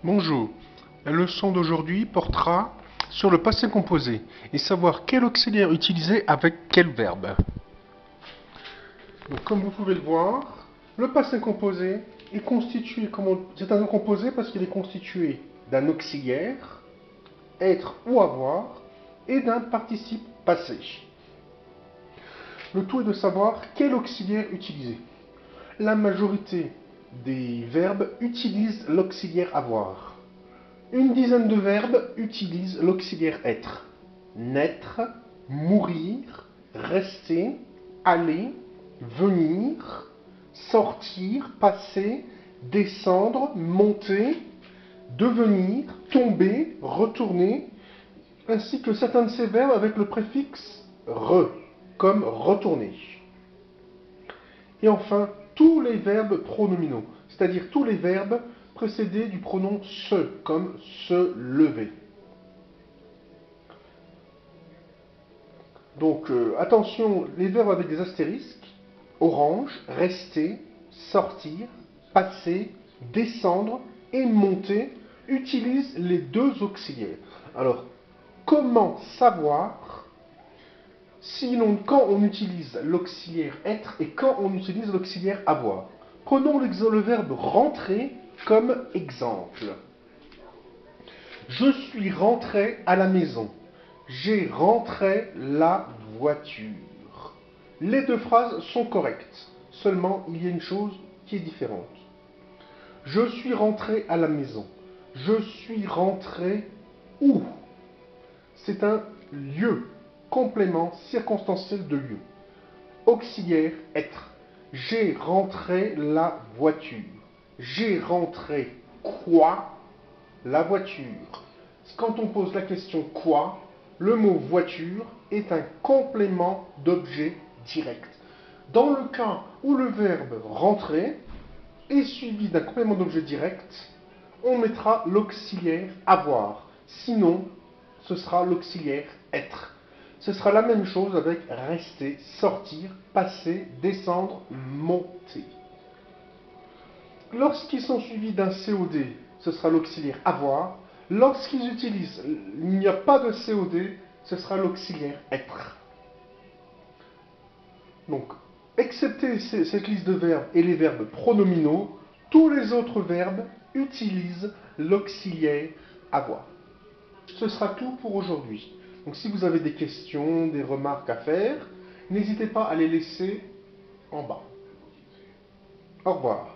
Bonjour, la leçon d'aujourd'hui portera sur le passé composé et savoir quel auxiliaire utiliser avec quel verbe. Donc, comme vous pouvez le voir, le passé composé est constitué, c'est un nom composé parce qu'il est constitué d'un auxiliaire, être ou avoir, et d'un participe passé. Le tout est de savoir quel auxiliaire utiliser. La majorité des verbes utilisent l'auxiliaire avoir. Une dizaine de verbes utilisent l'auxiliaire être. Naître, mourir, rester, aller, venir, sortir, passer, descendre, monter, devenir, tomber, retourner, ainsi que certains de ces verbes avec le préfixe re, comme retourner. Et enfin, tous les verbes pronominaux, c'est-à-dire tous les verbes précédés du pronom se, comme se lever. Donc attention, les verbes avec des astérisques, orange, rester, sortir, passer, descendre et monter, utilisent les deux auxiliaires. Alors, comment savoir quand on utilise l'auxiliaire être et quand on utilise l'auxiliaire avoir? Prenons le verbe rentrer comme exemple. Je suis rentré à la maison. J'ai rentré la voiture. Les deux phrases sont correctes. Seulement, il y a une chose qui est différente. Je suis rentré à la maison. Je suis rentré où? C'est un lieu, complément circonstanciel de lieu. Auxiliaire être. J'ai rentré la voiture. J'ai rentré quoi? La voiture. Quand on pose la question quoi, le mot voiture est un complément d'objet direct. Dans le cas où le verbe rentrer est suivi d'un complément d'objet direct, on mettra l'auxiliaire avoir. Sinon, ce sera l'auxiliaire être. Ce sera la même chose avec rester, sortir, passer, descendre, monter. Lorsqu'ils sont suivis d'un COD, ce sera l'auxiliaire avoir. Lorsqu'ils utilisent, il n'y a pas de COD, ce sera l'auxiliaire être. Donc, excepté cette liste de verbes et les verbes pronominaux, tous les autres verbes utilisent l'auxiliaire avoir. Ce sera tout pour aujourd'hui. Donc si vous avez des questions, des remarques à faire, n'hésitez pas à les laisser en bas. Au revoir.